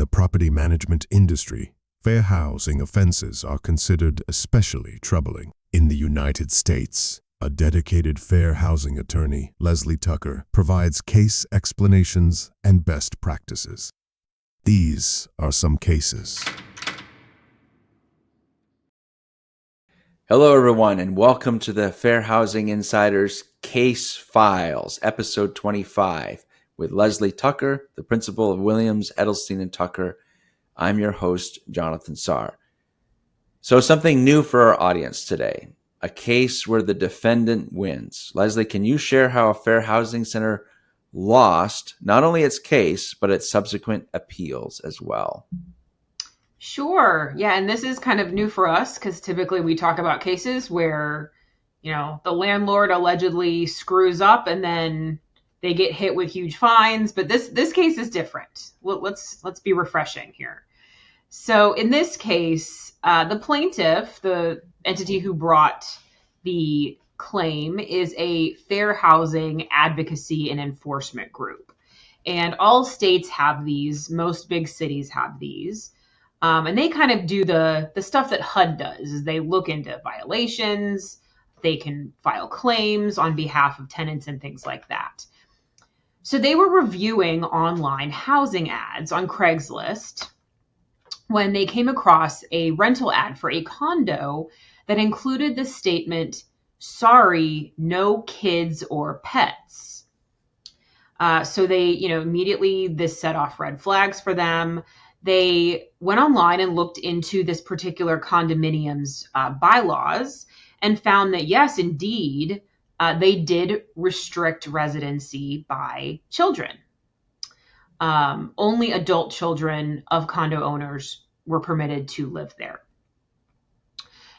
the property management industry, fair housing offenses are considered especially troubling. In the United States, a dedicated fair housing attorney, Leslie Tucker, provides case explanations and best practices. These are some cases. Hello, everyone, and welcome to the Fair Housing Insiders Case Files, episode 25, with Leslie Tucker, the principal of Williams, Edelstein, and Tucker. I'm your host, Jonathan Sarr. So something new for our audience today, a case where the defendant wins. Leslie, can you share how a fair housing center lost not only its case, but its subsequent appeals as well? Sure. Yeah, and this is kind of new for us because typically we talk about cases where, the landlord allegedly screws up and then they get hit with huge fines. But this case is different. Let's be refreshing here. So in this case, the plaintiff, the entity who brought the claim, is a fair housing advocacy and enforcement group. And all states have these. Most big cities have these. And they kind of do the stuff that HUD does, is they look into violations, they can file claims on behalf of tenants and things like that. So they were reviewing online housing ads on Craigslist when they came across a rental ad for a condo that included the statement, "Sorry, no kids or pets." So they, immediately this set off red flags for them. They went online and looked into this particular condominium's bylaws and found that, yes, indeed, they did restrict residency by children. Only adult children of condo owners were permitted to live there.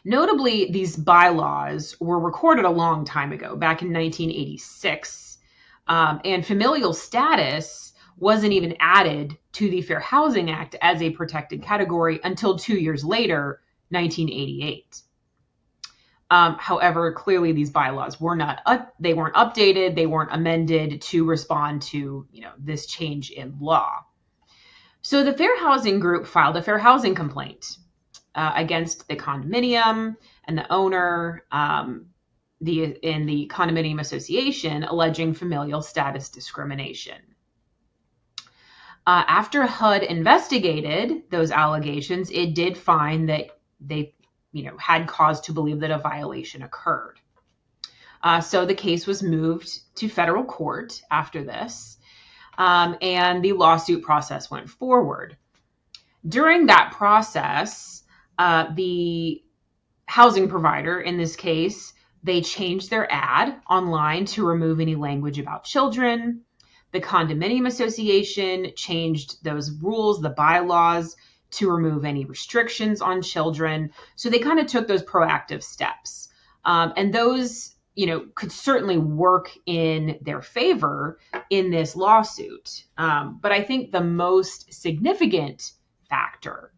Notably, these bylaws were recorded a long time ago, back in 1986, and familial status wasn't even added to the Fair Housing Act as a protected category until 2 years later, 1988. However, clearly these bylaws weren't updated, they weren't amended to respond to, this change in law. So the Fair Housing Group filed a fair housing complaint against the condominium and the owner in the condominium association, alleging familial status discrimination. After HUD investigated those allegations, it did find that they, had cause to believe that a violation occurred. So the case was moved to federal court after this, and the lawsuit process went forward. During that process, the housing provider, in this case, they changed their ad online to remove any language about children. The condominium association changed those rules, the bylaws, to remove any restrictions on children. So they kind of took those proactive steps. And those, could certainly work in their favor in this lawsuit. But I think the most significant factor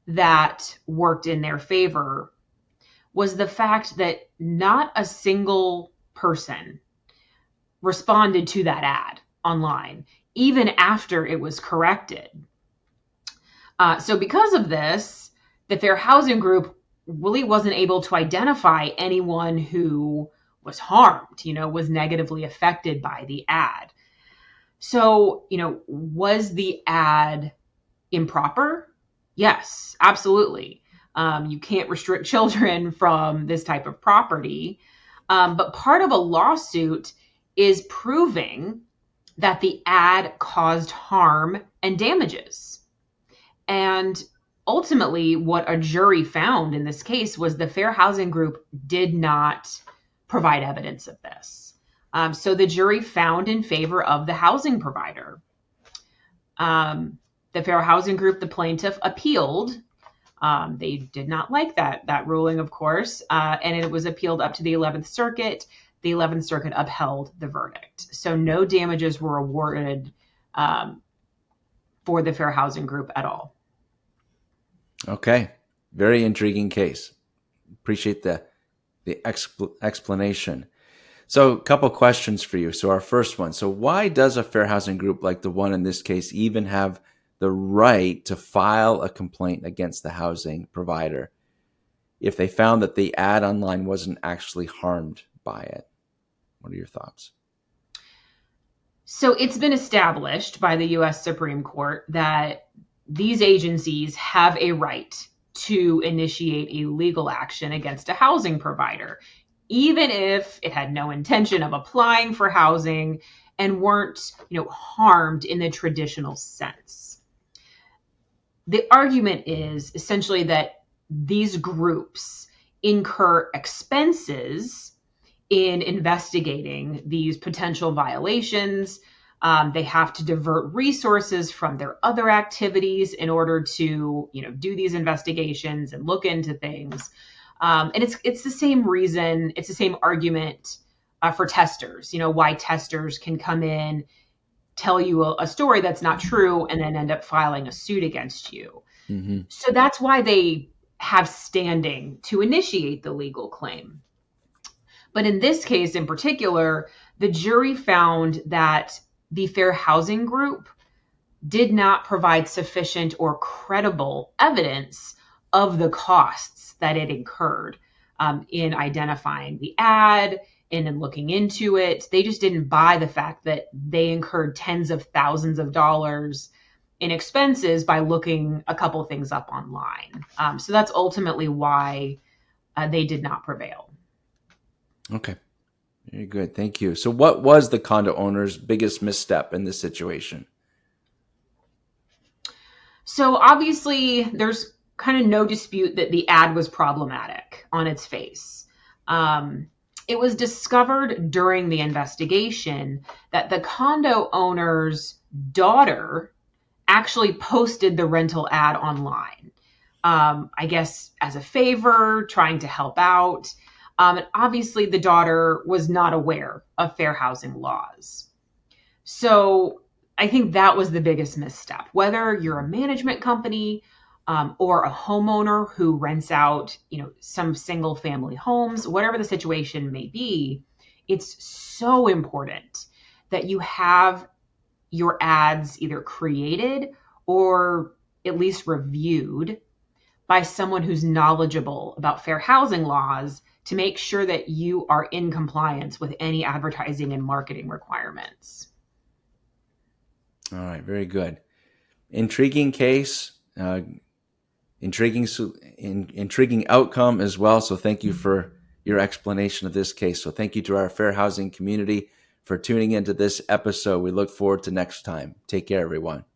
that worked in their favor was the fact that not a single person responded to that ad online, even after it was corrected. So because of this, the Fair Housing Group really wasn't able to identify anyone who was harmed, was negatively affected by the ad. So, was the ad improper? Yes, absolutely. You can't restrict children from this type of property. But part of a lawsuit is proving that the ad caused harm and damages. And ultimately, what a jury found in this case was the Fair Housing Group did not provide evidence of this. So the jury found in favor of the housing provider. The Fair Housing Group, the plaintiff, appealed. They did not like that ruling, of course, and it was appealed up to the 11th Circuit. The 11th Circuit upheld the verdict. So no damages were awarded for the Fair Housing Group at all. Okay. Very intriguing case. Appreciate the explanation. So a couple questions for you. So our first one. So why does a fair housing group like the one in this case even have the right to file a complaint against the housing provider if they found that the ad online wasn't actually harmed by it? What are your thoughts? So it's been established by the U.S. Supreme Court that these agencies have a right to initiate a legal action against a housing provider, even if it had no intention of applying for housing and weren't, harmed in the traditional sense. The argument is essentially that these groups incur expenses in investigating these potential violations. They have to divert resources from their other activities in order to, do these investigations and look into things. And it's the same reason, it's the same argument for testers. Why testers can come in, tell you a story that's not true, and then end up filing a suit against you. Mm-hmm. So that's why they have standing to initiate the legal claim. But in this case in particular, the jury found that the Fair Housing Group did not provide sufficient or credible evidence of the costs that it incurred in identifying the ad and in looking into it. They just didn't buy the fact that they incurred tens of thousands of dollars in expenses by looking a couple things up online. So that's ultimately why they did not prevail. Okay. Very good. Thank you. So what was the condo owner's biggest misstep in this situation? So obviously there's kind of no dispute that the ad was problematic on its face. It was discovered during the investigation that the condo owner's daughter actually posted the rental ad online. I guess as a favor, trying to help out. And obviously the daughter was not aware of fair housing laws. So I think that was the biggest misstep. Whether you're a management company or a homeowner who rents out, some single family homes, whatever the situation may be, it's so important that you have your ads either created or at least reviewed by someone who's knowledgeable about fair housing laws to make sure that you are in compliance with any advertising and marketing requirements. All right, very good. Intriguing case, intriguing outcome as well. So thank you for your explanation of this case. So thank you to our fair housing community for tuning into this episode. We look forward to next time. Take care, everyone.